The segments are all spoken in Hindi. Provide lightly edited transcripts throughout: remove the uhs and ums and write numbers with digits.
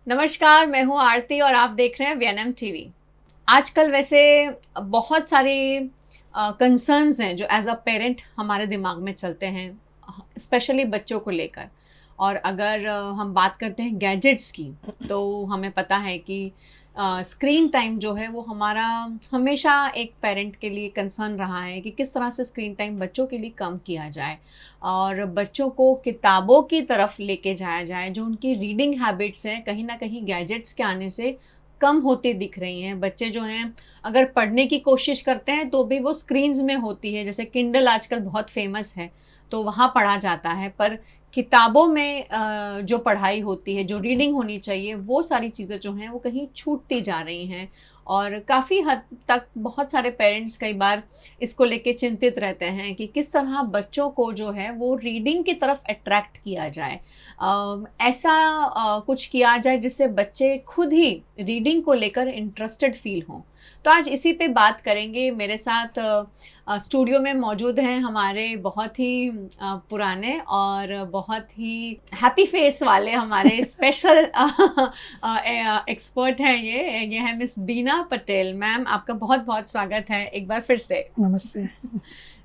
नमस्कार, मैं हूँ आरती और आप देख रहे हैं वीएनएम टीवी। आजकल वैसे बहुत सारे कंसर्न्स हैं जो एज अ पेरेंट हमारे दिमाग में चलते हैं, स्पेशली बच्चों को लेकर। और अगर हम बात करते हैं गैजेट्स की, तो हमें पता है कि स्क्रीन टाइम जो है वो हमारा हमेशा एक पेरेंट के लिए कंसर्न रहा है कि किस तरह से स्क्रीन टाइम बच्चों के लिए कम किया जाए और बच्चों को किताबों की तरफ लेके जाया जाए। जो उनकी रीडिंग हैबिट्स हैं कहीं ना कहीं गैजेट्स के आने से कम होती दिख रही हैं। बच्चे जो हैं अगर पढ़ने की कोशिश करते हैं तो भी वो स्क्रीन्स में होती है, जैसे किंडल आजकल बहुत फेमस है तो वहाँ पढ़ा जाता है, पर किताबों में जो पढ़ाई होती है, जो रीडिंग होनी चाहिए, वो सारी चीज़ें जो हैं वो कहीं छूटती जा रही हैं। और काफ़ी हद तक बहुत सारे पेरेंट्स कई बार इसको लेके चिंतित रहते हैं कि किस तरह बच्चों को जो है वो रीडिंग की तरफ अट्रैक्ट किया जाए। ऐसा कुछ किया जाए जिससे बच्चे खुद ही रीडिंग को लेकर इंटरेस्टेड फील हों। तो आज इसी पे बात करेंगे। मेरे साथ स्टूडियो में मौजूद हैं हमारे बहुत ही पुराने और बहुत ही हैप्पी फेस वाले हमारे स्पेशल एक्सपर्ट हैं। ये है मिस बीना पटेल। मैम, आपका बहुत बहुत स्वागत है एक बार फिर से। नमस्ते।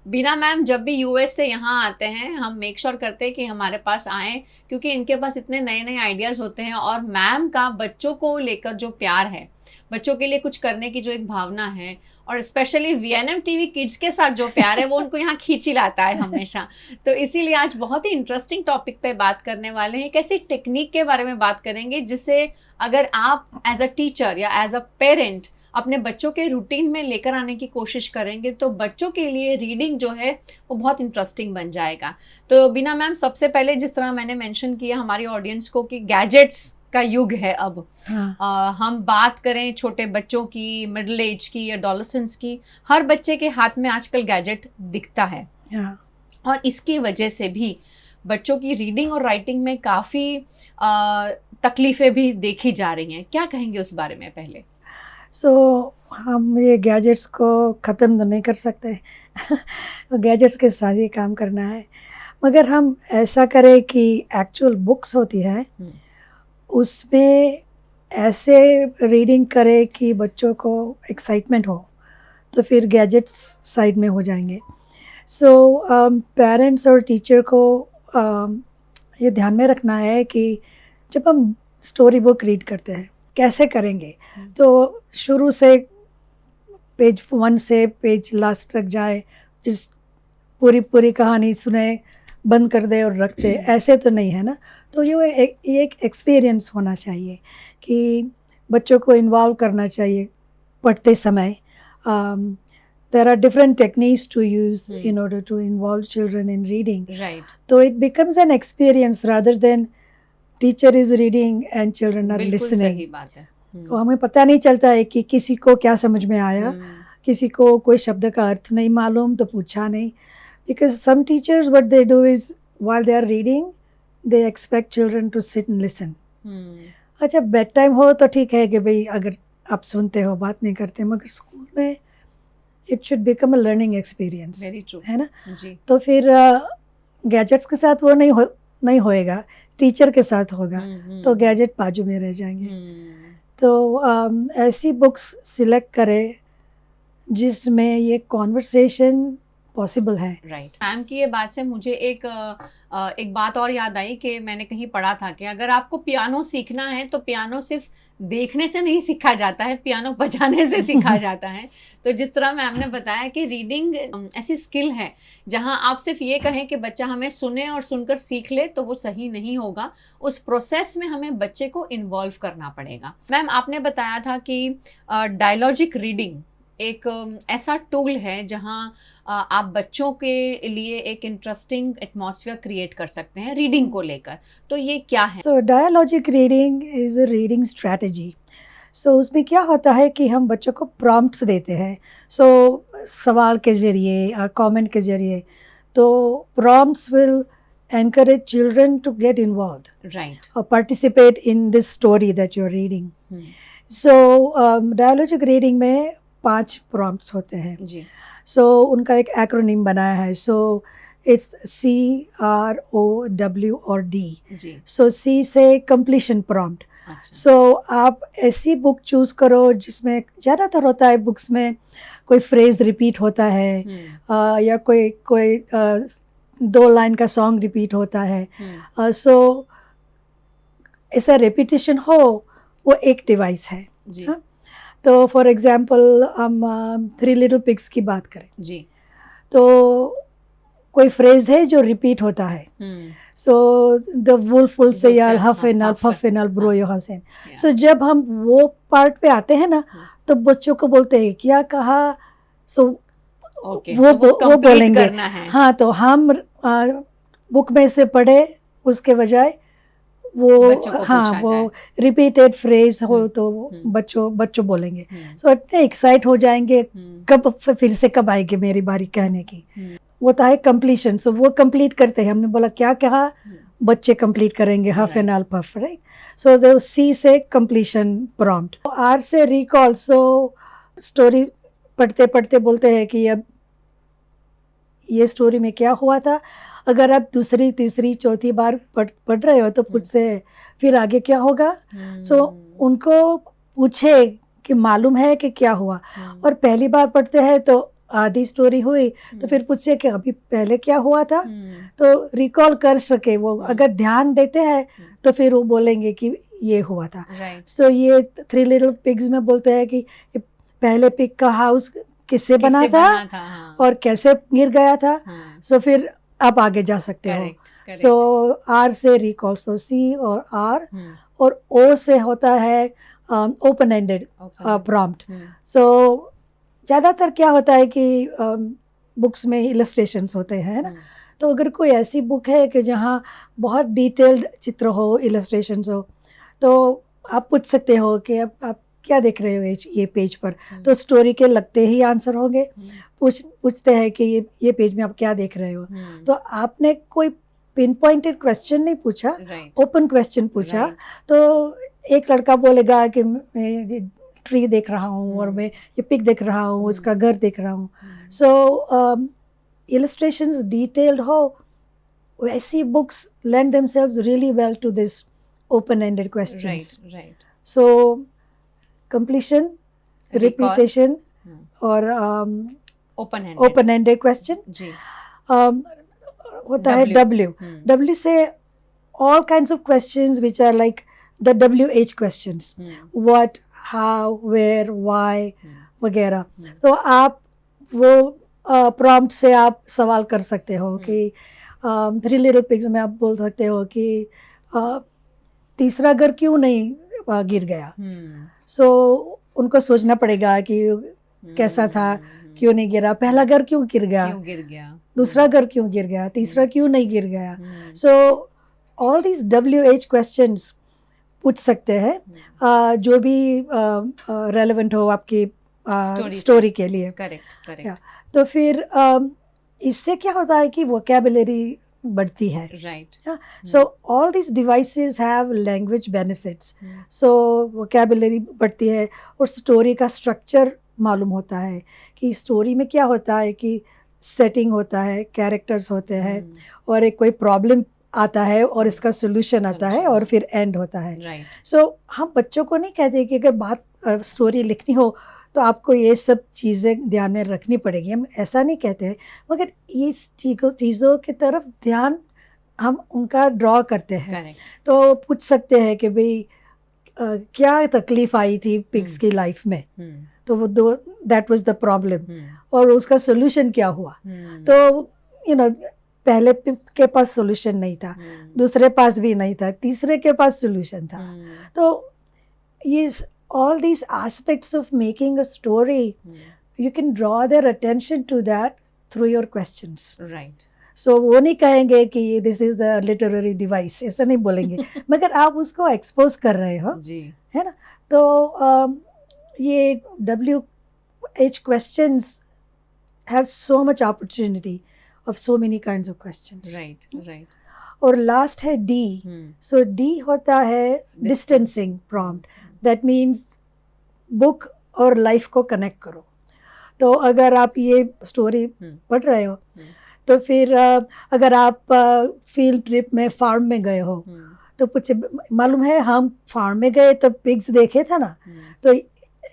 बीना मैम जब भी यूएस से यहाँ आते हैं हम मेक श्योर करते हैं कि हमारे पास आएँ, क्योंकि इनके पास इतने नए नए आइडियाज़ होते हैं। और मैम का बच्चों को लेकर जो प्यार है, बच्चों के लिए कुछ करने की जो एक भावना है, और स्पेशली वीएनएम टीवी किड्स के साथ जो प्यार है वो उनको यहाँ खींच ही लाता है हमेशा। तो इसीलिए आज बहुत ही इंटरेस्टिंग टॉपिक पे बात करने वाले हैं। कैसी टेक्निक के बारे में बात करेंगे जिससे अगर आप एज अ टीचर या एज अ पेरेंट अपने बच्चों के रूटीन में लेकर आने की कोशिश करेंगे तो बच्चों के लिए रीडिंग जो है वो बहुत इंटरेस्टिंग बन जाएगा। तो बीना मैम, सबसे पहले जिस तरह मैंने मेंशन किया हमारी ऑडियंस को कि गैजेट्स का युग है अब। हाँ। हम बात करें छोटे बच्चों की, मिडिल एज की, एडोलेसेंट्स की, हर बच्चे के हाथ में आजकल गैजेट दिखता है। हाँ। और इसकी वजह से भी बच्चों की रीडिंग और राइटिंग में काफ़ी तकलीफ़ें भी देखी जा रही हैं। क्या कहेंगे उस बारे में पहले? हम ये गैजेट्स को ख़त्म तो नहीं कर सकते। गैजेट्स के साथ ही काम करना है, मगर हम ऐसा करें कि एक्चुअल बुक्स होती है उसमें ऐसे रीडिंग करें कि बच्चों को एक्साइटमेंट हो, तो फिर गैजेट्स साइड में हो जाएंगे। पेरेंट्स और टीचर को ये ध्यान में रखना है कि जब हम स्टोरी बुक रीड करते हैं कैसे करेंगे, तो शुरू से पेज 1 से पेज लास्ट तक जाए, जिस पूरी कहानी सुने, बंद कर दे और रख दे, ऐसे तो नहीं है ना। तो ये एक एक्सपीरियंस होना चाहिए कि बच्चों को इन्वॉल्व करना चाहिए पढ़ते समय। There are different techniques to use in order to involve children in reading. Right. So it becomes an experience rather than teacher is reading and children are बिल्कुल listening. सही बात है। तो हमें पता नहीं चलता है कि किसी को क्या समझ में आया, किसी को कोई शब्द का अर्थ नहीं मालूम तो पूछा नहीं। Because some teachers what they do is while they are reading they expect children to sit and listen. अच्छा, बेड टाइम हो तो ठीक है कि भाई अगर आप सुनते हो बात नहीं करते, मगर स्कूल में it should become a learning experience. Very true, है ना जी। तो फिर गैजेट्स के साथ वो नहीं होएगा, टीचर के साथ होगा। तो गैजेट बाजू में रह जाएंगे। तो ऐसी बुक्स सिलेक्ट करें जिसमें ये कॉन्वर्सेशन पॉसिबल है। राइट। मैम की ये बात से मुझे एक बात और याद आई कि मैंने कहीं पढ़ा था कि अगर आपको पियानो सीखना है तो पियानो सिर्फ देखने से नहीं सीखा जाता है, पियानो बजाने से सीखा जाता है। तो जिस तरह मैम ने बताया कि रीडिंग ऐसी स्किल है जहां आप सिर्फ ये कहें कि बच्चा हमें सुने और सुनकर सीख ले तो वो सही नहीं होगा। उस प्रोसेस में हमें बच्चे को इन्वॉल्व करना पड़ेगा। मैम, आपने बताया था कि डायलॉजिक रीडिंग एक ऐसा टूल है जहां आप बच्चों के लिए एक इंटरेस्टिंग एटमॉस्फेयर क्रिएट कर सकते हैं रीडिंग को लेकर। तो ये क्या है? So dialogic reading is a reading strategy. उसमें क्या होता है कि हम बच्चों को प्रॉम्प्ट्स देते हैं, सवाल के ज़रिए, कमेंट के ज़रिए। तो prompts will encourage children to get involved, right, or participate in this story that you're reading. Dialogic reading में 5 prompts होते हैं जी। उनका एक एक्रोनिम बनाया है। इट्स CROW और D। जी। C से completion prompt, अच्छा, सो आप ऐसी बुक चूज करो जिसमें ज़्यादातर होता है बुक्स में कोई फ्रेज रिपीट होता है, या कोई कोई 2 लाइन का सॉन्ग रिपीट होता है. सो ऐसा रेपिटेशन हो, वो एक डिवाइस है. जी, हाँ? तो फॉर एग्जांपल हम थ्री लिटिल पिग्स की बात करें, जी, तो कोई फ्रेज है जो रिपीट होता है. So the wolf will say I'll huff and I'll puff and I'll blow your house. So जब हम वो पार्ट पे आते हैं ना, तो बच्चों को बोलते हैं क्या कहा. सो ओके, वो तो वो वो complete बोलेंगे. करना है. हाँ, तो हम बुक में से पढ़े उसके बजाय वो, बच्चों को हाँ, पूछा वो जाए. रिपीटेड फ्रेज हो तो हम्म. बच्चों बोलेंगे. हम्म, सो इतने एक्साइट हो जाएंगे, हम्म, कब फिर से कब आएगी मेरी बारी कहने की. हम्म, वो तो है कंप्लीशन. सो वो कंप्लीट करते हैं. हमने बोला क्या कहा, हम्म. बच्चे कंप्लीट करेंगे huff Right. And I'll puff, right. So the C से कंप्लीशन प्रॉम्प्ट. आर से रिकॉल. सो स्टोरी पढ़ते पढ़ते बोलते हैं कि अब ये स्टोरी में क्या हुआ था. अगर आप दूसरी तीसरी चौथी बार पढ़ रहे हो तो पूछते हैं फिर आगे क्या होगा. सो उनको पूछे कि मालूम है कि क्या हुआ. और पहली बार पढ़ते हैं तो आधी स्टोरी हुई, तो फिर पूछे कि अभी पहले क्या हुआ था, तो रिकॉल कर सके वो. अगर ध्यान देते हैं तो फिर वो बोलेंगे कि ये हुआ था. राइट. सो ये थ्री लिटिल पिग्स में बोलते हैं कि पहले पिग का हाउस किससे बना था हाँ. और कैसे गिर गया था. हाँ. सो फिर आप आगे जा सकते हो. Correct, correct. सो आर से रिकॉल. सो सी और आर. और ओ से होता है ओपन एंडेड प्रॉम्प्ट. सो ज़्यादातर क्या होता है कि बुक्स में इलस्ट्रेशंस होते हैं ना. तो अगर कोई ऐसी बुक है कि जहाँ बहुत डिटेल्ड चित्र हो, इलस्ट्रेशंस हो, तो आप पूछ सकते हो कि आप क्या देख रहे हो ये पेज पर. तो स्टोरी के लगते ही आंसर होंगे. पूछते हैं कि ये पेज में आप क्या देख रहे हो. तो आपने कोई पिन पॉइंटेड क्वेश्चन नहीं पूछा, ओपन क्वेश्चन पूछा. तो एक लड़का बोलेगा कि मैं ट्री देख रहा हूँ और मैं ये पिग देख रहा हूँ, उसका घर देख रहा हूँ. सो illustrations detailed हो, वैसी books lend themselves really well to this open-ended questions. Right. So completion, repetition और open-ended question. जी. होता है W. W से all kinds of questions which are like the WH questions. What, how, where, why वगैरह. तो आप वो प्रॉम्प्ट से आप सवाल कर सकते हो कि थ्री लिटिल पिग्स में आप बोल सकते हो कि तीसरा घर क्यों नहीं गिर गया. सो उनको सोचना पड़ेगा कि कैसा था, क्यों नहीं गिरा, पहला घर क्यों गिर गया, दूसरा घर क्यों गिर गया, तीसरा क्यों नहीं गिर गया. So all these WH questions पूछ सकते हैं, जो भी रेलेवेंट हो आपकी स्टोरी के लिए. करेक्ट. तो फिर इससे क्या होता है कि वोकैबुलरी बढ़ती है. Right. So all this devices have language benefits. So vocabulary बढ़ती है और स्टोरी का स्ट्रक्चर मालूम होता है कि स्टोरी में क्या होता है कि सेटिंग होता है, कैरेक्टर्स होते हैं और एक कोई प्रॉब्लम आता है और इसका सोल्यूशन आता है और फिर एंड होता है. सो हम बच्चों को नहीं कहते कि अगर बात स्टोरी लिखनी हो तो आपको ये सब चीज़ें ध्यान में रखनी पड़ेगी, हम ऐसा नहीं कहते हैं, मगर इस चीज़ों की तरफ ध्यान हम उनका ड्रॉ करते हैं. तो पूछ सकते हैं कि भाई क्या तकलीफ आई थी पिग्स की लाइफ में, तो वो दैट वाज द प्रॉब्लम और उसका सोल्यूशन क्या हुआ. तो पहले पिग के पास सोल्यूशन नहीं था, दूसरे पास भी नहीं था, तीसरे के पास सोल्यूशन था. तो ये all these aspects of making a story, you can draw their attention to that through your questions. Right. So वो नहीं कहेंगे कि this is the literary device, ऐसा नहीं बोलेंगे, मगर आप उसको expose कर रहे हो, है ना. तो ये WH questions have so much opportunity of so many kinds of questions. Right. और last है D. So D होता है distancing prompt. That means book और लाइफ को कनेक्ट करो. तो अगर आप ये स्टोरी पढ़ रहे हो तो फिर अगर आप फील्ड ट्रिप में फार्म में गए हो तो पूछे मालूम है हम फार्म में गए तो पिग्स देखे था ना, तो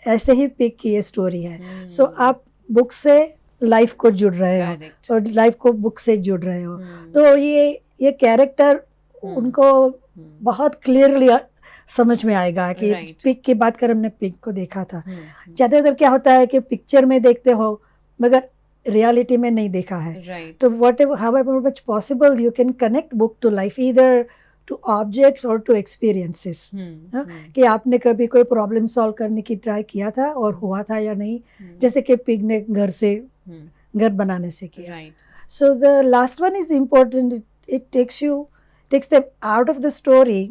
ऐसे ही पिग की ये स्टोरी है। सो आप बुक से लाइफ को जुड़ रहे हो Correct. और लाइफ को बुक से जुड़ रहे हो, तो ये कैरेक्टर उनको बहुत क्लियरली समझ में आएगा कि Right. पिग की बात कर, हमने पिग को देखा था। ज़्यादातर क्या होता है कि पिक्चर में देखते हो मगर रियलिटी में नहीं देखा है। Right. तो whatever however much possible you can connect book to life, either to objects or to experiences. हाँ, कि आपने कभी कोई प्रॉब्लम सॉल्व करने की ट्राई किया था और हुआ था या नहीं, जैसे कि पिग ने घर बनाने से किया। Right. So the last one is important. It takes them out of the story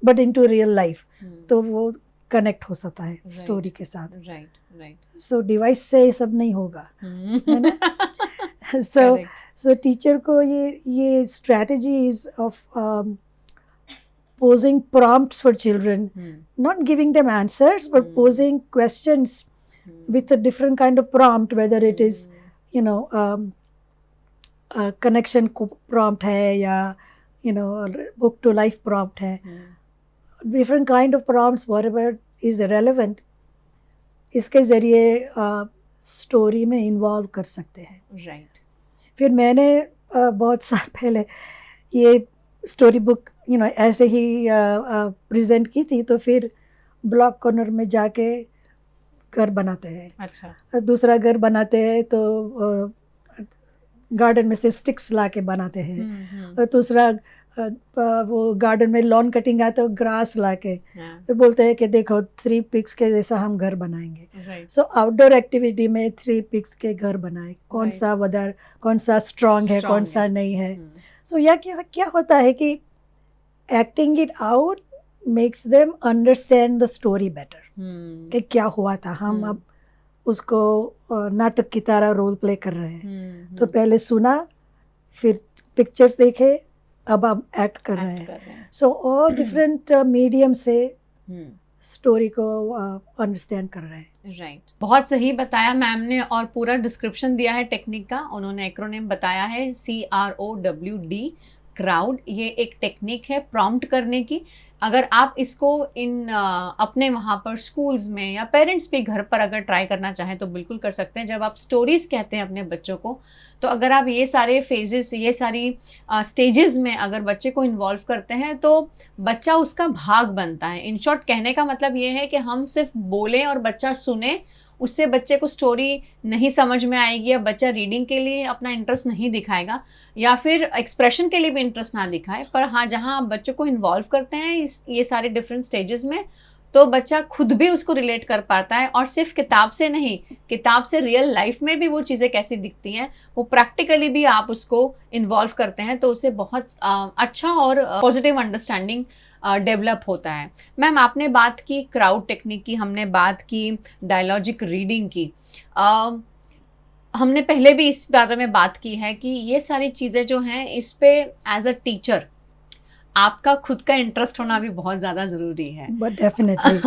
but into real life. तो वो कनेक्ट हो सकता है स्टोरी के साथ। Right. Right. सो डिवाइस से ये सब नहीं होगा, है ना? Correct. सो टीचर को ये strategies of posing prompts for children, not giving them answers but posing questions with a different kind of prompt, whether it is connection prompt है या book to life prompt है, different kind of prompts, whatever is relevant, इसके ज़रिए स्टोरी में इन्वॉल्व कर सकते हैं। Right. फिर मैंने बहुत साल पहले ये स्टोरी बुक ऐसे ही प्रेजेंट की थी, तो फिर ब्लॉक कॉर्नर में जाके घर बनाते हैं। अच्छा। दूसरा घर बनाते हैं तो गार्डन में से स्टिक्स ला के बनाते हैं। और दूसरा वो गार्डन में लॉन कटिंग आया तो ग्रास ला के फिर बोलते हैं कि देखो 3 पिग्स के जैसा हम घर बनाएंगे। सो आउटडोर एक्टिविटी में 3 पिग्स के घर बनाए, कौन सा वेदर, कौन सा स्ट्रांग है, कौन सा नहीं है। सो या क्या होता है कि acting it out makes them understand the story better, कि क्या हुआ था। हम अब उसको नाटक की तरह रोल प्ले कर रहे हैं। तो पहले सुना, फिर पिक्चर्स देखे, अब हम एक्ट कर रहे हैं। सो ऑल डिफरेंट मीडियम से स्टोरी को अंडरस्टैंड कर रहे हैं। राइट, बहुत सही बताया मैम ने, और पूरा डिस्क्रिप्शन दिया है टेक्निक का। उन्होंने एक्रोनिम बताया है CROWD, क्राउड। ये एक टेक्निक है प्रॉम्प्ट करने की। अगर आप इसको अपने वहाँ पर स्कूल्स में या पेरेंट्स भी घर पर अगर ट्राई करना चाहें तो बिल्कुल कर सकते हैं। जब आप स्टोरीज कहते हैं अपने बच्चों को, तो अगर आप ये सारे फेजेस, ये सारी स्टेजेस में अगर बच्चे को इन्वॉल्व करते हैं तो बच्चा उसका भाग बनता है। इन शॉर्ट कहने का मतलब ये है कि हम सिर्फ बोलें और बच्चा सुने, उससे बच्चे को स्टोरी नहीं समझ में आएगी, या बच्चा रीडिंग के लिए अपना इंटरेस्ट नहीं दिखाएगा, या फिर एक्सप्रेशन के लिए भी इंटरेस्ट ना दिखाए। पर हाँ, जहाँ आप बच्चों को इन्वॉल्व करते हैं ये सारे डिफरेंट स्टेजेस में, तो बच्चा खुद भी उसको रिलेट कर पाता है। और सिर्फ किताब से नहीं, किताब से रियल लाइफ में भी वो चीज़ें कैसी दिखती हैं, वो प्रैक्टिकली भी आप उसको इन्वॉल्व करते हैं, तो उससे बहुत अच्छा और पॉजिटिव अंडरस्टैंडिंग डेवलप होता है। मैम, आपने बात की क्राउड टेक्निक की, हमने बात की डायलॉजिक रीडिंग की। हमने पहले भी इस बारे में बात की है कि ये सारी चीज़ें जो हैं, इस पे एज अ टीचर आपका खुद का इंटरेस्ट होना भी बहुत ज़्यादा ज़रूरी है। डेफिनेटली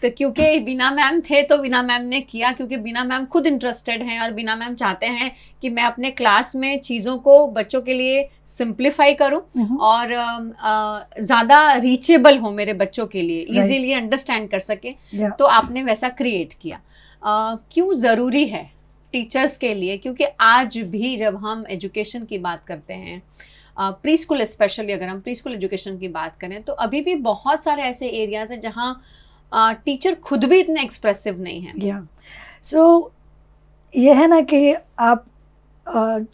तो क्योंकि बीना मैम थे तो बीना मैम ने किया, क्योंकि बीना मैम खुद इंटरेस्टेड हैं और बीना मैम चाहते हैं कि मैं अपने क्लास में चीज़ों को बच्चों के लिए सिंप्लीफाई करूं और ज़्यादा रीचेबल हो मेरे बच्चों के लिए, इजीली अंडरस्टैंड कर सके। तो आपने वैसा क्रिएट किया। क्यों ज़रूरी है टीचर्स के लिए? क्योंकि आज भी जब हम एजुकेशन की बात करते हैं, प्री स्कूल स्पेशली अगर हम प्री स्कूल एजुकेशन की बात करें, तो अभी भी बहुत सारे ऐसे एरियाज हैं जहाँ टीचर खुद भी इतने एक्सप्रेसिव नहीं है। सो ये है ना कि आप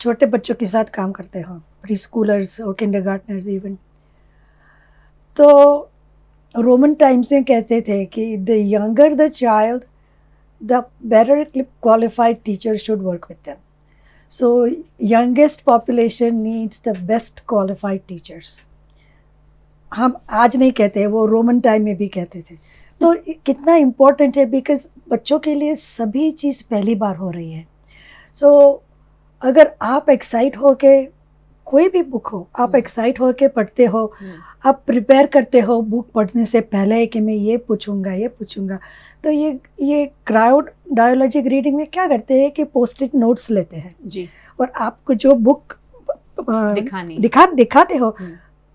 छोटे बच्चों के साथ काम करते हो, प्री स्कूलर्स और किंडरगार्टनर्स इवन। तो रोमन टाइम्स में कहते थे कि the younger the child, the better qualified teacher should work with them. So youngest population needs the best qualified teachers. हम आज नहीं कहते, वो रोमन टाइम में भी कहते थे। तो कितना इम्पोर्टेंट है, बिकॉज बच्चों के लिए सभी चीज़ पहली बार हो रही है। सो अगर आप एक्साइट हो के, कोई भी बुक हो, आप एक्साइट हो के पढ़ते हो, आप प्रिपेयर करते हो बुक पढ़ने से पहले कि मैं ये पूछूंगा, तो ये क्राउड डायलॉजिक रीडिंग में क्या करते हैं कि पोस्ट-इट नोट्स लेते हैं जी, और आपको जो बुक दिखाते हो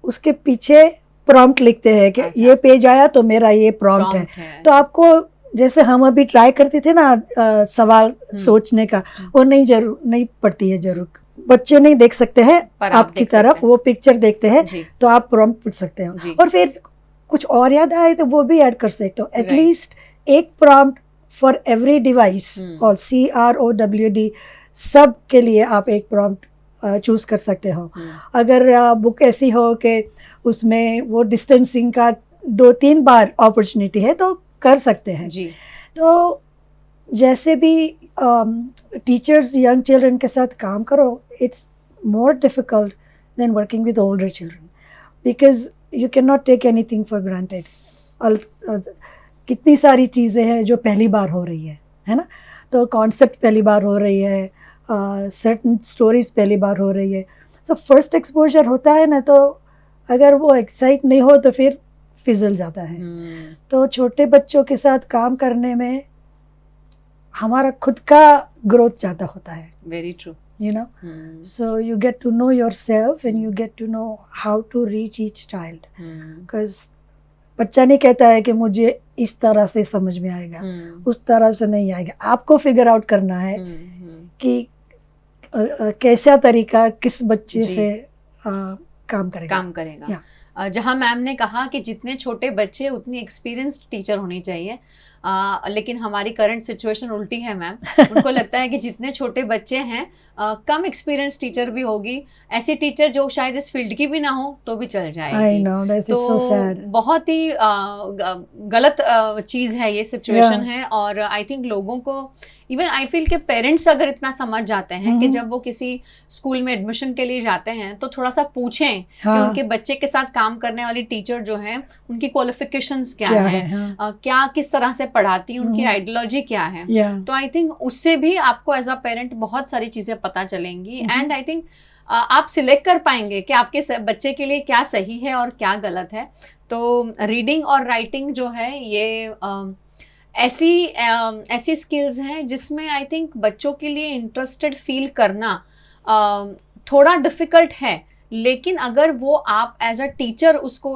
उसके पीछे प्रॉम्प्ट लिखते हैं कि अच्छा। ये पेज आया तो मेरा ये प्रॉम्प्ट है। तो आपको जैसे हम अभी ट्राई करते थे ना सवाल सोचने का, वो नहीं पड़ती है जरूर। बच्चे नहीं देख सकते हैं पर आप आपकी देख तरफ, सकते हैं। वो पिक्चर देखते हैं जी, तो आप प्रॉम्प्ट पूछ सकते हो जी। और फिर कुछ और याद आए तो वो भी ऐड कर सकते हो। Right. एटलीस्ट एक प्रॉम्प्ट फॉर एवरी डिवाइस और CROWD सब के लिए आप एक प्रॉम्प्ट चूज कर सकते हो। अगर बुक ऐसी हो कि उसमें वो डिस्टेंसिंग का 2-3 बार अपॉर्चुनिटी है तो कर सकते हैं। जी, तो जैसे भी टीचर्स यंग चिल्ड्रन के साथ काम करो, it's more difficult than working with older children because you can not take anything for granted. कितनी सारी चीज़ें हैं जो पहली बार हो रही है ना। तो कॉन्सेप्ट पहली बार हो रही है, सर्टन स्टोरीज पहली बार हो रही है। सो फर्स्ट एक्सपोजर होता है ना, तो अगर वो एक्साइट नहीं हो तो फिर फिजल जाता है। तो छोटे बच्चों के साथ काम करने में हमारा खुद का ग्रोथ ज़्यादा होता है। Very true. you know so you get to know yourself and you get to know how to reach each child because बच्चा नहीं कहता है कि मुझे इस तरह से समझ में आएगा, उस तरह से नहीं आएगा। आपको फिगर आउट करना है कि कैसा तरीका किस बच्चे से काम करेगा। जहाँ मैम ने कहा कि जितने छोटे बच्चे उतनी एक्सपीरियंस्ड टीचर होनी चाहिए, लेकिन हमारी करंट सिचुएशन उल्टी है मैम। उनको लगता है कि जितने छोटे बच्चे हैं कम एक्सपीरियंस टीचर भी होगी, ऐसी टीचर जो शायद इस फील्ड की भी ना हो तो भी चल जाएगी। I know, that is so sad. बहुत ही गलत चीज़ है ये सिचुएशन है। और आई थिंक लोगों को इवन आई फील के पेरेंट्स अगर इतना समझ जाते हैं कि जब वो किसी स्कूल में एडमिशन के लिए जाते हैं तो थोड़ा सा पूछें कि उनके बच्चे के साथ काम करने वाली टीचर जो है उनकी क्वालिफिकेशंस क्या है, क्या किस तरह से पढ़ाती है, उनकी आइडियोलॉजी क्या है। तो आई थिंक उससे भी आपको एज अ पेरेंट बहुत सारी चीज़ें पता चलेंगी एंड आई थिंक आप सिलेक्ट कर पाएंगे कि आपके बच्चे के लिए क्या सही है और क्या गलत है। तो रीडिंग और राइटिंग जो है ये ऐसी स्किल्स हैं जिसमें आई थिंक बच्चों के लिए इंटरेस्टेड फील करना थोड़ा डिफ़िकल्ट है, लेकिन अगर वो आप एज अ टीचर उसको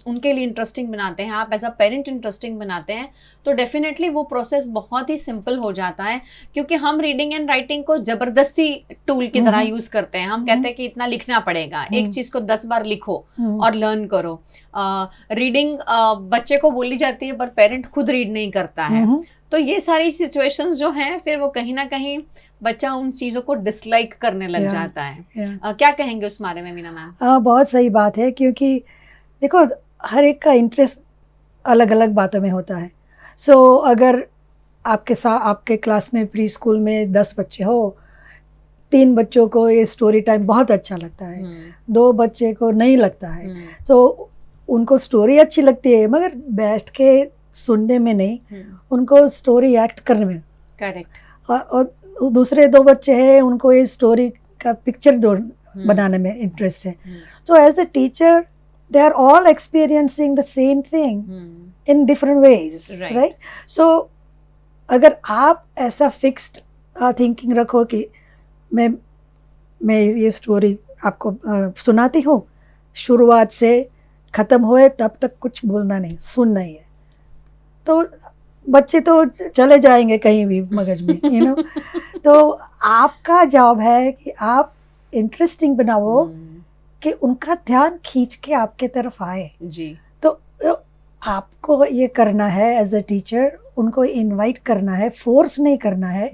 उनके लिए इंटरेस्टिंग बनाते हैं, आप एज अ पेरेंट इंटरेस्टिंग बनाते हैं, तो डेफिनेटली वो प्रोसेस बहुत ही सिंपल हो जाता है। क्योंकि हम रीडिंग एंड राइटिंग को ज़बरदस्ती टूल की तरह यूज़ करते हैं। हम कहते हैं कि इतना लिखना पड़ेगा, एक चीज़ को 10 बार लिखो और लर्न करो। रीडिंग बच्चे को बोली जाती है पर पेरेंट खुद रीड नहीं करता है। तो ये सारी सिचुएशंस जो हैं फिर वो कहीं ना कहीं बच्चा उन चीज़ों को डिसलाइक करने लग जाता है। क्या कहेंगे उस बारे में मीना मैम? बहुत सही बात है, क्योंकि देखो हर एक का इंटरेस्ट अलग अलग बातों में होता है। सो अगर आपके क्लास में प्री स्कूल में 10 बच्चे हो, 3 बच्चों को ये स्टोरी टाइम बहुत अच्छा लगता है, 2 बच्चे को नहीं लगता है। तो उनको स्टोरी अच्छी लगती है मगर बैठ के सुनने में नहीं, उनको स्टोरी एक्ट करने में। करेक्ट। और दूसरे 2 बच्चे हैं, उनको ये स्टोरी का पिक्चर बनाने में इंटरेस्ट है। So as a teacher they are all experiencing the same thing in different ways, right? So अगर आप ऐसा फिक्स्ड थिंकिंग रखो कि मैं ये स्टोरी आपको सुनाती हूँ, शुरुआत से ख़त्म होए तब तक कुछ बोलना नहीं, सुनना ही है, तो बच्चे तो चले जाएंगे कहीं भी मगज में, यू नो। तो आपका जॉब है कि आप इंटरेस्टिंग बनाओ कि उनका ध्यान खींच के आपके तरफ आए जी। तो आपको ये करना है एज अ टीचर, उनको इनवाइट करना है, फोर्स नहीं करना है,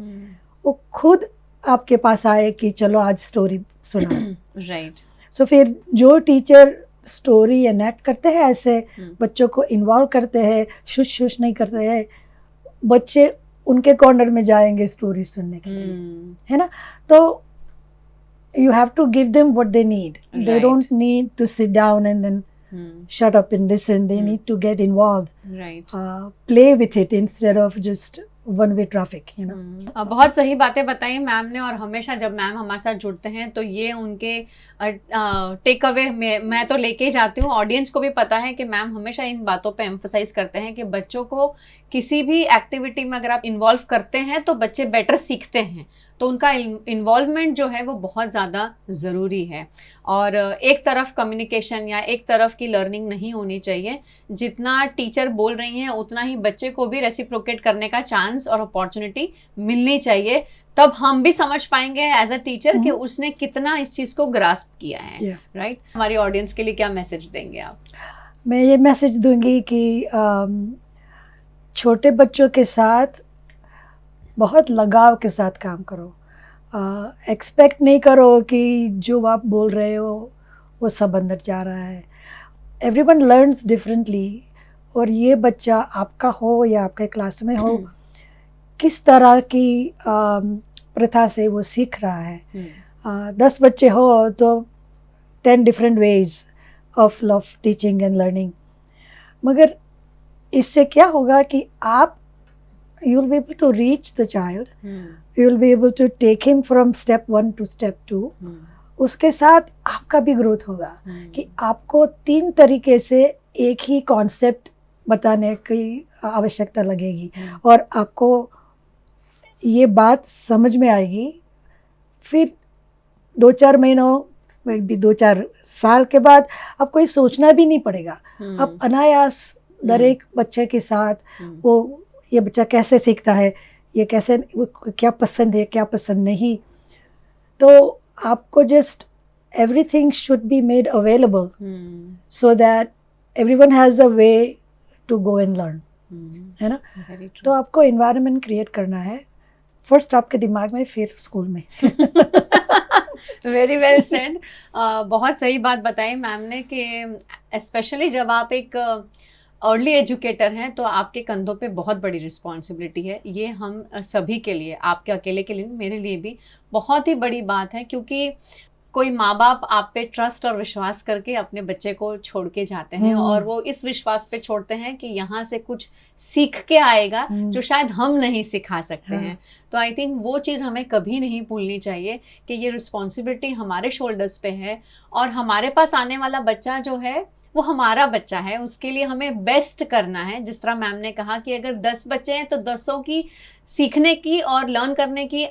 वो खुद आपके पास आए कि चलो आज स्टोरी सुना। राइट। सो फिर जो टीचर स्टोरी एनेक्ट करते हैं, ऐसे बच्चों को इन्वॉल्व करते हैं, शुश नहीं करते हैं, बच्चे उनके कॉर्नर में जाएंगे स्टोरी सुनने के लिए, है ना। तो you have to give them what they need. Right. They don't need to sit down and then shut up and listen. They need to get involved. Right. Play with it instead of just one way traffic, you know. बहुत सही बातें बताई मैम ने। और हमेशा जब मैम हमारे साथ जुड़ते हैं तो ये उनके टेक अवे मैं तो लेके जाती हूँ। ऑडियंस को भी पता है कि मैम हमेशा इन बातों पे एम्फसाइज करते हैं कि बच्चों को किसी भी एक्टिविटी में अगर आप इन्वॉल्व करते हैं तो बच्चे बेटर सीखते हैं। तो उनका इन्वॉल्वमेंट जो है वो बहुत ज़्यादा ज़रूरी है। और एक तरफ कम्युनिकेशन या एक तरफ की लर्निंग नहीं होनी चाहिए, जितना टीचर बोल रही हैं उतना ही बच्चे को भी रेसिप्रोकेट करने का चांस और अपॉर्चुनिटी मिलनी चाहिए, तब हम भी समझ पाएंगे एज अ टीचर कि उसने कितना इस चीज़ को ग्रास्प किया है। राइट? हमारी ऑडियंस के लिए क्या मैसेज देंगे आप? मैं ये मैसेज दूंगी कि छोटे बच्चों के साथ बहुत लगाव के साथ काम करो। एक्सपेक्ट नहीं करो कि जो आप बोल रहे हो वो सब अंदर जा रहा है। एवरीवन लर्न्स डिफरेंटली, और ये बच्चा आपका हो या आपके क्लास में हो, किस तरह की प्रथा से वो सीख रहा है। 10 बच्चे हो तो 10 different ways of love teaching and learning. मगर इससे क्या होगा कि आप you will be able to reach the child, you will be able to take him from step 1 to step 2. उसके साथ आपका भी ग्रोथ होगा कि आपको 3 तरीके से एक ही कॉन्सेप्ट बताने की आवश्यकता लगेगी, और आपको ये बात समझ में आएगी। फिर 2-4 महीनों भी 2-4 साल के बाद आपको ये सोचना भी नहीं पड़ेगा। आप अनायास दर एक बच्चे के साथ वो ये बच्चा कैसे सीखता है, ये कैसे, क्या पसंद है क्या पसंद नहीं, तो आपको just everything should be made available so that everyone has a way to go and learn, है ना। तो आपको एनवायरनमेंट क्रिएट करना है, फर्स्ट आपके दिमाग में, फिर स्कूल में। Very well said. बहुत सही बात बताई मैम ने कि स्पेशली जब आप एक अर्ली एजुकेटर हैं तो आपके कंधों पे बहुत बड़ी रिस्पॉन्सिबिलिटी है। ये हम सभी के लिए, आपके अकेले के लिए, मेरे लिए भी बहुत ही बड़ी बात है, क्योंकि कोई माँ बाप आप पे ट्रस्ट और विश्वास करके अपने बच्चे को छोड़ के जाते हैं, और वो इस विश्वास पे छोड़ते हैं कि यहाँ से कुछ सीख के आएगा जो शायद हम नहीं सिखा सकते हैं। तो आई थिंक वो चीज़ हमें कभी नहीं भूलनी चाहिए कि ये रिस्पॉन्सिबिलिटी हमारे शोल्डर्स पे है, और हमारे पास आने वाला बच्चा जो है वो हमारा बच्चा है, उसके लिए हमें बेस्ट करना है। जिस तरह मैम ने कहा कि अगर 10 बच्चे हैं तो 10 की सीखने की और लर्न करने की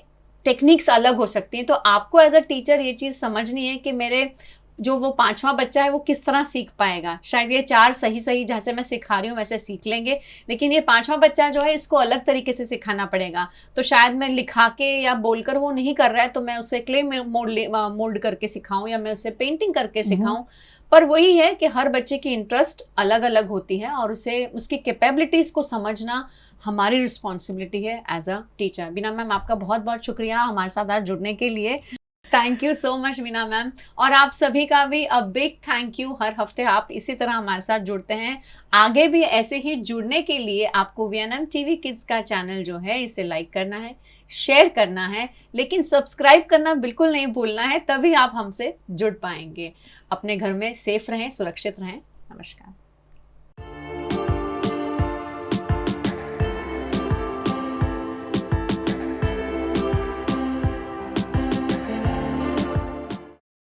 टेक्निक्स अलग हो सकती हैं। तो आपको एज अ टीचर ये चीज़ समझनी है कि मेरे जो वो 5वां बच्चा है वो किस तरह सीख पाएगा। शायद ये 4 सही जैसे मैं सिखा रही हूँ वैसे सीख लेंगे, लेकिन ये 5वां बच्चा जो है इसको अलग तरीके से सिखाना पड़ेगा। तो शायद मैं लिखा के या बोलकर वो नहीं कर रहा है तो मैं उसे क्ले मोल्ड करके सिखाऊं, या मैं उसे पेंटिंग करके सिखाऊं। पर वही है कि हर बच्चे की इंटरेस्ट अलग अलग होती है, और उसे उसकी कैपेबिलिटीज़ को समझना हमारी रिस्पॉन्सिबिलिटी है as a teacher. Beena ma'am, आपका बहुत बहुत शुक्रिया हमारे साथ आज जुड़ने के लिए। Thank you so much Beena ma'am, और आप सभी का भी अ बिग थैंक यू। हर हफ्ते आप इसी तरह हमारे साथ जुड़ते हैं, आगे भी ऐसे ही जुड़ने के लिए आपको VNM TV किड्स का चैनल जो है इसे लाइक करना है, शेयर करना है, लेकिन सब्सक्राइब करना बिल्कुल नहीं भूलना है, तभी आप हमसे जुड़ पाएंगे। अपने घर में सेफ रहें, सुरक्षित रहें। नमस्कार।